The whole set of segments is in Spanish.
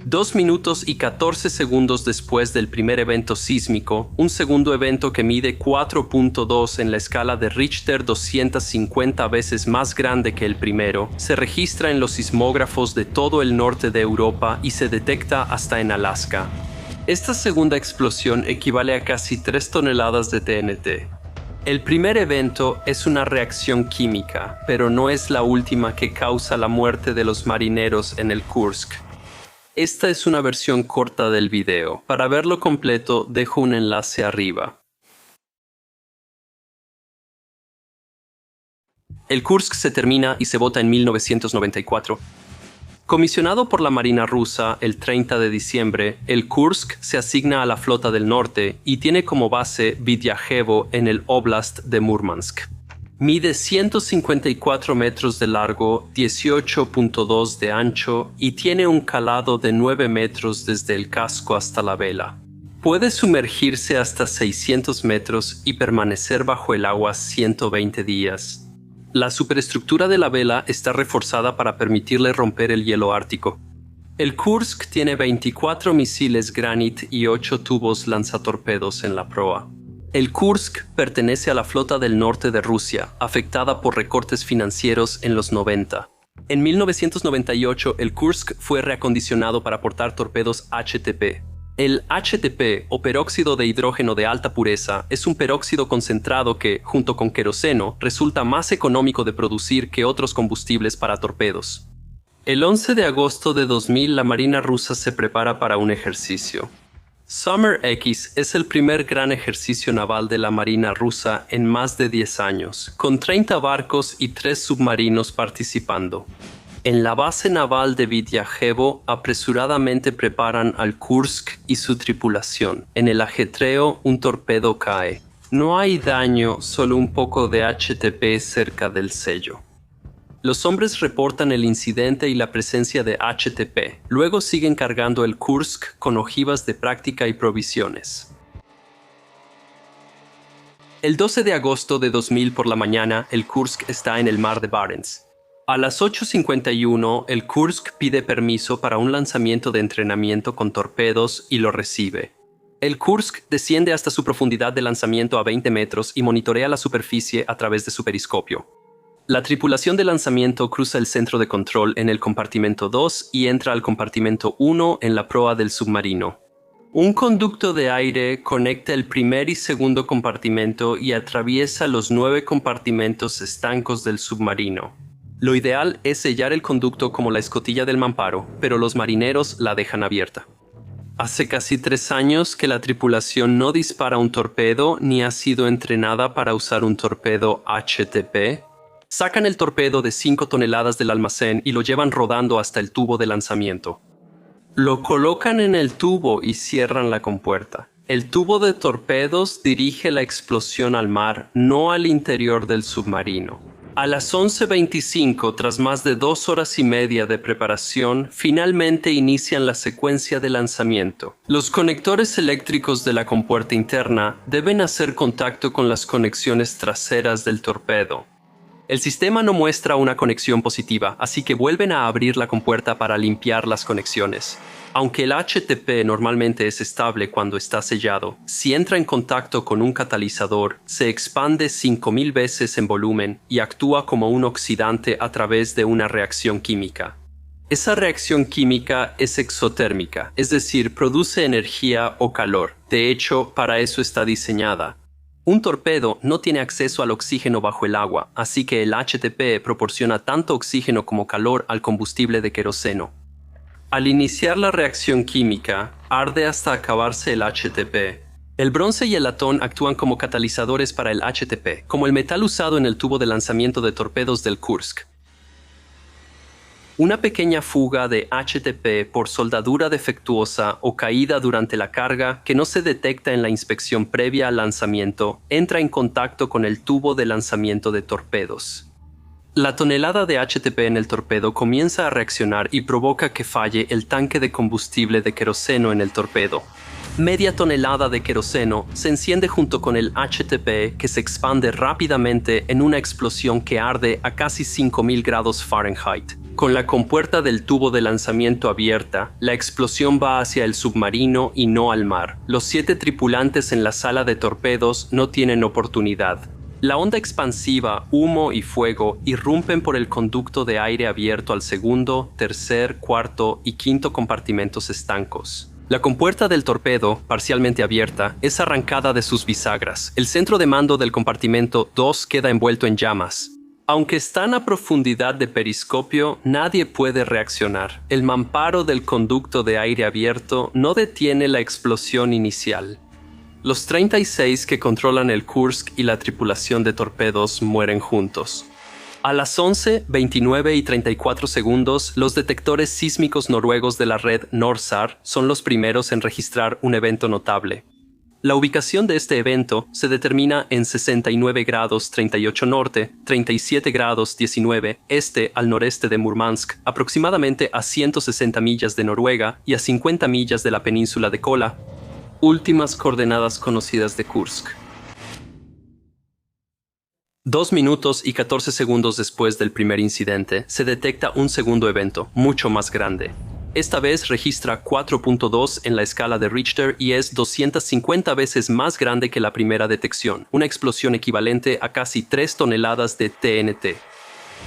2 minutos y 14 segundos después del primer evento sísmico, un segundo evento que mide 4.2 en la escala de Richter, 250 veces más grande que el primero, se registra en los sismógrafos de todo el norte de Europa y se detecta hasta en Alaska. Esta segunda explosión equivale a casi 3 toneladas de TNT. El primer evento es una reacción química, pero no es la última que causa la muerte de los marineros en el Kursk. Esta es una versión corta del video. Para verlo completo, dejo un enlace arriba. El Kursk se termina y se bota en 1994. Comisionado por la Marina rusa el 30 de diciembre, el Kursk se asigna a la Flota del Norte y tiene como base Vidyajevo en el Oblast de Murmansk. Mide 154 metros de largo, 18.2 de ancho y tiene un calado de 9 metros desde el casco hasta la vela. Puede sumergirse hasta 600 metros y permanecer bajo el agua 120 días. La superestructura de la vela está reforzada para permitirle romper el hielo ártico. El Kursk tiene 24 misiles Granit y 8 tubos lanzatorpedos en la proa. El Kursk pertenece a la Flota del Norte de Rusia, afectada por recortes financieros en los 90. En 1998, el Kursk fue reacondicionado para portar torpedos HTP. El HTP, o peróxido de hidrógeno de alta pureza, es un peróxido concentrado que, junto con queroseno, resulta más económico de producir que otros combustibles para torpedos. El 11 de agosto de 2000, la Marina rusa se prepara para un ejercicio. Summer X es el primer gran ejercicio naval de la Marina rusa en más de 10 años, con 30 barcos y 3 submarinos participando. En la base naval de Vidyajevo apresuradamente preparan al Kursk y su tripulación. En el ajetreo, un torpedo cae. No hay daño, solo un poco de HTP cerca del sello. Los hombres reportan el incidente y la presencia de HTP. Luego siguen cargando el Kursk con ojivas de práctica y provisiones. El 12 de agosto de 2000 por la mañana, el Kursk está en el mar de Barents. A las 8:51, el Kursk pide permiso para un lanzamiento de entrenamiento con torpedos y lo recibe. El Kursk desciende hasta su profundidad de lanzamiento a 20 metros y monitorea la superficie a través de su periscopio. La tripulación de lanzamiento cruza el centro de control en el compartimento 2 y entra al compartimento 1 en la proa del submarino. Un conducto de aire conecta el primer y segundo compartimento y atraviesa los 9 compartimentos estancos del submarino. Lo ideal es sellar el conducto como la escotilla del mamparo, pero los marineros la dejan abierta. Hace casi 3 años que la tripulación no dispara un torpedo ni ha sido entrenada para usar un torpedo HTP. Sacan el torpedo de 5 toneladas del almacén y lo llevan rodando hasta el tubo de lanzamiento. Lo colocan en el tubo y cierran la compuerta. El tubo de torpedos dirige la explosión al mar, no al interior del submarino. A las 11:25, tras más de 2 horas y media de preparación, finalmente inician la secuencia de lanzamiento. Los conectores eléctricos de la compuerta interna deben hacer contacto con las conexiones traseras del torpedo. El sistema no muestra una conexión positiva, así que vuelven a abrir la compuerta para limpiar las conexiones. Aunque el HTP normalmente es estable cuando está sellado, si entra en contacto con un catalizador, se expande 5000 veces en volumen y actúa como un oxidante a través de una reacción química. Esa reacción química es exotérmica, es decir, produce energía o calor. De hecho, para eso está diseñada. Un torpedo no tiene acceso al oxígeno bajo el agua, así que el HTP proporciona tanto oxígeno como calor al combustible de queroseno. Al iniciar la reacción química, arde hasta acabarse el HTP. El bronce y el latón actúan como catalizadores para el HTP, como el metal usado en el tubo de lanzamiento de torpedos del Kursk. Una pequeña fuga de HTP por soldadura defectuosa o caída durante la carga que no se detecta en la inspección previa al lanzamiento entra en contacto con el tubo de lanzamiento de torpedos. La tonelada de HTP en el torpedo comienza a reaccionar y provoca que falle el tanque de combustible de queroseno en el torpedo. Media tonelada de queroseno se enciende junto con el HTP que se expande rápidamente en una explosión que arde a casi 5000 grados Fahrenheit. Con la compuerta del tubo de lanzamiento abierta, la explosión va hacia el submarino y no al mar. Los 7 tripulantes en la sala de torpedos no tienen oportunidad. La onda expansiva, humo y fuego irrumpen por el conducto de aire abierto al segundo, tercer, cuarto y quinto compartimentos estancos. La compuerta del torpedo, parcialmente abierta, es arrancada de sus bisagras. El centro de mando del compartimento 2 queda envuelto en llamas. Aunque están a profundidad de periscopio, nadie puede reaccionar. El mamparo del conducto de aire abierto no detiene la explosión inicial. Los 36 que controlan el Kursk y la tripulación de torpedos mueren juntos. A las 11, 29 y 34 segundos, los detectores sísmicos noruegos de la red NORSAR son los primeros en registrar un evento notable. La ubicación de este evento se determina en 69 grados 38 norte, 37 grados 19 este al noreste de Murmansk, aproximadamente a 160 millas de Noruega y a 50 millas de la península de Kola. Últimas coordenadas conocidas de Kursk. 2 minutos y 14 segundos después del primer incidente, se detecta un segundo evento, mucho más grande. Esta vez registra 4.2 en la escala de Richter y es 250 veces más grande que la primera detección, una explosión equivalente a casi 3 toneladas de TNT.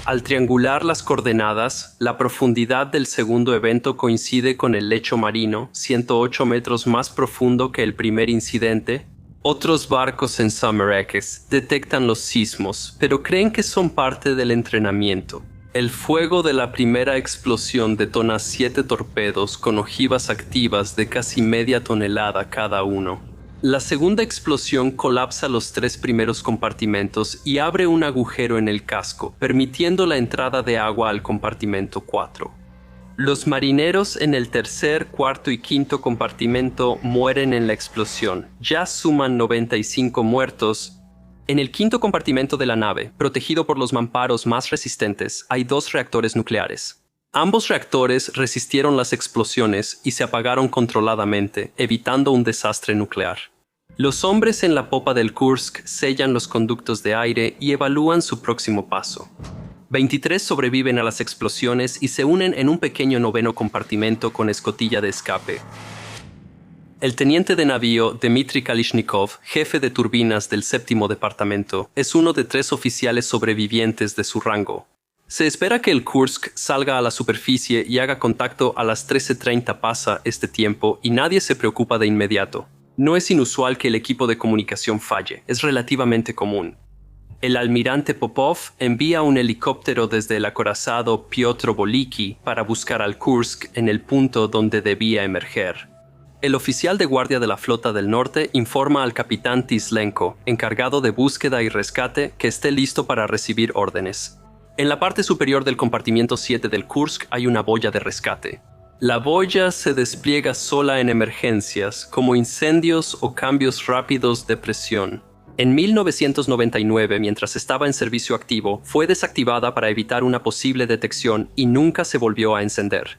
Al triangular las coordenadas, la profundidad del segundo evento coincide con el lecho marino, 108 metros más profundo que el primer incidente. Otros barcos en Summer X detectan los sismos, pero creen que son parte del entrenamiento. El fuego de la primera explosión detona 7 torpedos con ojivas activas de casi media tonelada cada uno. La segunda explosión colapsa los 3 primeros compartimentos y abre un agujero en el casco, permitiendo la entrada de agua al compartimento 4. Los marineros en el tercer, cuarto y quinto compartimento mueren en la explosión. Ya suman 95 muertos. En el quinto compartimento de la nave, protegido por los mamparos más resistentes, hay 2 reactores nucleares. Ambos reactores resistieron las explosiones y se apagaron controladamente, evitando un desastre nuclear. Los hombres en la popa del Kursk sellan los conductos de aire y evalúan su próximo paso. 23 sobreviven a las explosiones y se unen en un pequeño noveno compartimento con escotilla de escape. El teniente de navío Dmitry Kalishnikov, jefe de turbinas del 7º departamento, es uno de 3 oficiales sobrevivientes de su rango. Se espera que el Kursk salga a la superficie y haga contacto a las 13:30 pasa este tiempo y nadie se preocupa de inmediato. No es inusual que el equipo de comunicación falle, es relativamente común. El almirante Popov envía un helicóptero desde el acorazado Piotr Boliki para buscar al Kursk en el punto donde debía emerger. El oficial de guardia de la Flota del Norte informa al capitán Tislenko, encargado de búsqueda y rescate, que esté listo para recibir órdenes. En la parte superior del compartimiento 7 del Kursk hay una boya de rescate. La boya se despliega sola en emergencias, como incendios o cambios rápidos de presión. En 1999, mientras estaba en servicio activo, fue desactivada para evitar una posible detección y nunca se volvió a encender.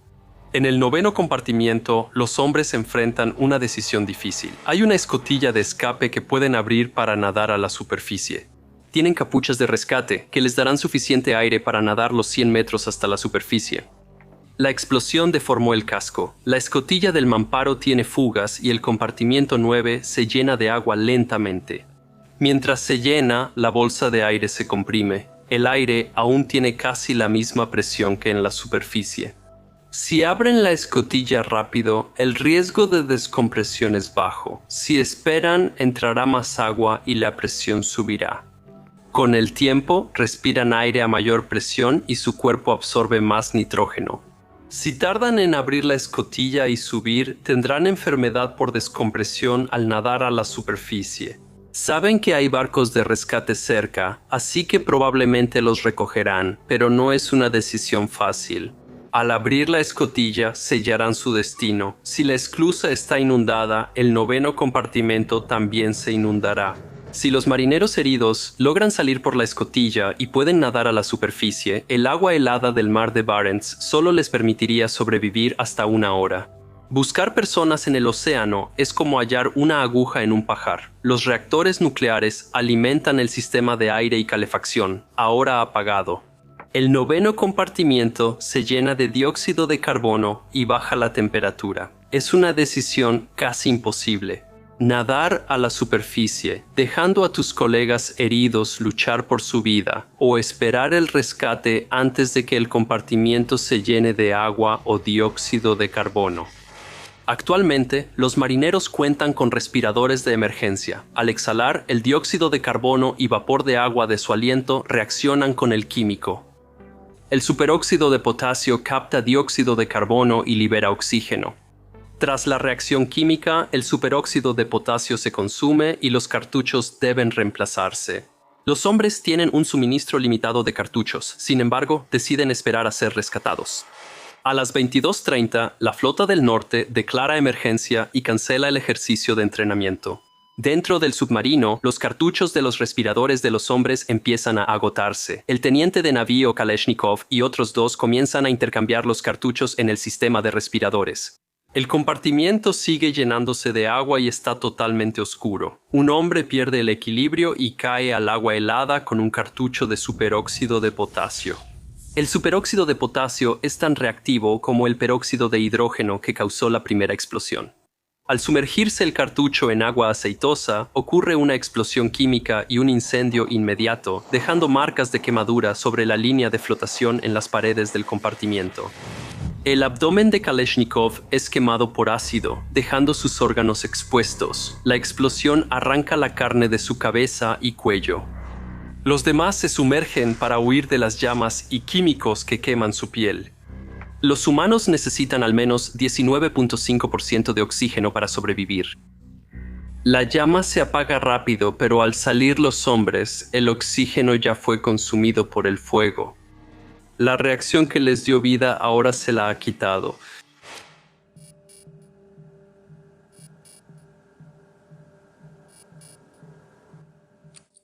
En el noveno compartimiento, los hombres enfrentan una decisión difícil. Hay una escotilla de escape que pueden abrir para nadar a la superficie. Tienen capuchas de rescate que les darán suficiente aire para nadar los 100 metros hasta la superficie. La explosión deformó el casco. La escotilla del mamparo tiene fugas y el compartimiento 9 se llena de agua lentamente. Mientras se llena, la bolsa de aire se comprime. El aire aún tiene casi la misma presión que en la superficie. Si abren la escotilla rápido, el riesgo de descompresión es bajo. Si esperan, entrará más agua y la presión subirá. Con el tiempo, respiran aire a mayor presión y su cuerpo absorbe más nitrógeno. Si tardan en abrir la escotilla y subir, tendrán enfermedad por descompresión al nadar a la superficie. Saben que hay barcos de rescate cerca, así que probablemente los recogerán, pero no es una decisión fácil. Al abrir la escotilla, sellarán su destino. Si la esclusa está inundada, el noveno compartimento también se inundará. Si los marineros heridos logran salir por la escotilla y pueden nadar a la superficie, el agua helada del mar de Barents solo les permitiría sobrevivir hasta 1 hora. Buscar personas en el océano es como hallar una aguja en un pajar. Los reactores nucleares alimentan el sistema de aire y calefacción, ahora apagado. El noveno compartimiento se llena de dióxido de carbono y baja la temperatura. Es una decisión casi imposible. Nadar a la superficie, dejando a tus colegas heridos luchar por su vida, o esperar el rescate antes de que el compartimiento se llene de agua o dióxido de carbono. Actualmente, los marineros cuentan con respiradores de emergencia. Al exhalar, el dióxido de carbono y vapor de agua de su aliento reaccionan con el químico. El superóxido de potasio capta dióxido de carbono y libera oxígeno. Tras la reacción química, el superóxido de potasio se consume y los cartuchos deben reemplazarse. Los hombres tienen un suministro limitado de cartuchos, sin embargo, deciden esperar a ser rescatados. A las 22:30, la Flota del Norte declara emergencia y cancela el ejercicio de entrenamiento. Dentro del submarino, los cartuchos de los respiradores de los hombres empiezan a agotarse. El teniente de navío Kalashnikov y otros dos comienzan a intercambiar los cartuchos en el sistema de respiradores. El compartimiento sigue llenándose de agua y está totalmente oscuro. Un hombre pierde el equilibrio y cae al agua helada con un cartucho de superóxido de potasio. El superóxido de potasio es tan reactivo como el peróxido de hidrógeno que causó la primera explosión. Al sumergirse el cartucho en agua aceitosa, ocurre una explosión química y un incendio inmediato, dejando marcas de quemadura sobre la línea de flotación en las paredes del compartimiento. El abdomen de Kalashnikov es quemado por ácido, dejando sus órganos expuestos. La explosión arranca la carne de su cabeza y cuello. Los demás se sumergen para huir de las llamas y químicos que queman su piel. Los humanos necesitan al menos 19.5% de oxígeno para sobrevivir. La llama se apaga rápido, pero al salir los hombres, el oxígeno ya fue consumido por el fuego. La reacción que les dio vida ahora se la ha quitado.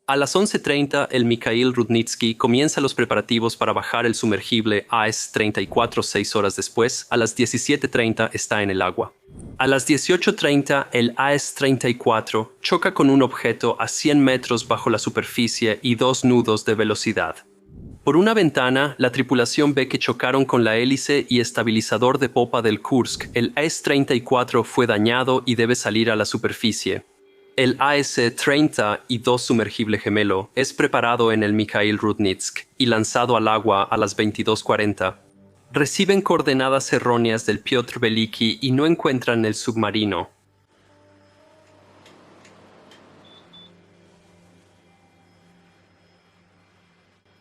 A las 11:30, el Mikhail Rudnitsky comienza los preparativos para bajar el sumergible AS-34 6 horas después. A las 17:30 está en el agua. A las 18:30, el AS-34 choca con un objeto a 100 metros bajo la superficie y 2 nudos de velocidad. Por una ventana, la tripulación ve que chocaron con la hélice y estabilizador de popa del Kursk. El AS-34 fue dañado y debe salir a la superficie. El AS-30 y 2 sumergible gemelo es preparado en el Mikhail Rudnitsk y lanzado al agua a las 22:40. Reciben coordenadas erróneas del Piotr Veliki y no encuentran el submarino.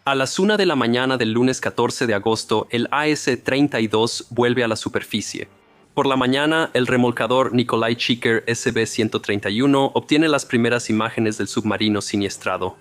A las 1 de la mañana del lunes 14 de agosto, el AS-32 vuelve a la superficie. Por la mañana, el remolcador Nikolai Chiker SB-131 obtiene las primeras imágenes del submarino siniestrado.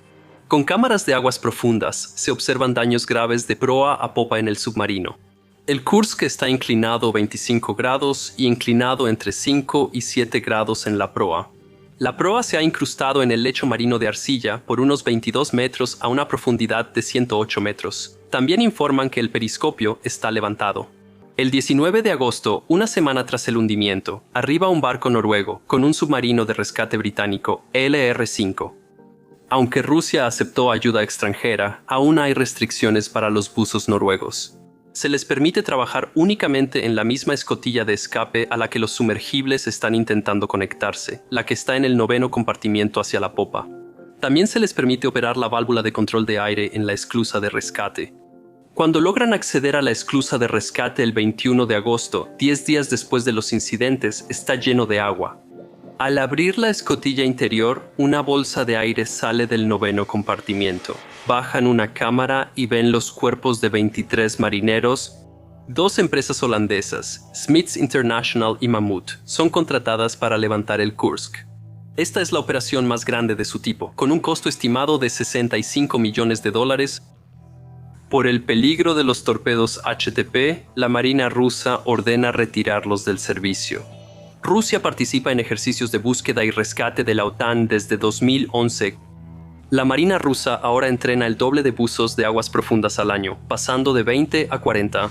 Con cámaras de aguas profundas, se observan daños graves de proa a popa en el submarino. El Kursk está inclinado 25 grados y inclinado entre 5 y 7 grados en la proa. La proa se ha incrustado en el lecho marino de arcilla por unos 22 metros a una profundidad de 108 metros. También informan que el periscopio está levantado. El 19 de agosto, una semana tras el hundimiento, arriba un barco noruego con un submarino de rescate británico, LR-5. Aunque Rusia aceptó ayuda extranjera, aún hay restricciones para los buzos noruegos. Se les permite trabajar únicamente en la misma escotilla de escape a la que los sumergibles están intentando conectarse, la que está en el 9º compartimiento hacia la popa. También se les permite operar la válvula de control de aire en la esclusa de rescate. Cuando logran acceder a la esclusa de rescate el 21 de agosto, 10 días después de los incidentes, está lleno de agua. Al abrir la escotilla interior, una bolsa de aire sale del 9º compartimiento. Bajan una cámara y ven los cuerpos de 23 marineros. 2 empresas holandesas, Smiths International y Mammoet, son contratadas para levantar el Kursk. Esta es la operación más grande de su tipo, con un costo estimado de $65 millones. Por el peligro de los torpedos HTP, la Marina rusa ordena retirarlos del servicio. Rusia participa en ejercicios de búsqueda y rescate de la OTAN desde 2011. La Marina rusa ahora entrena el doble de buzos de aguas profundas al año, pasando de 20 a 40.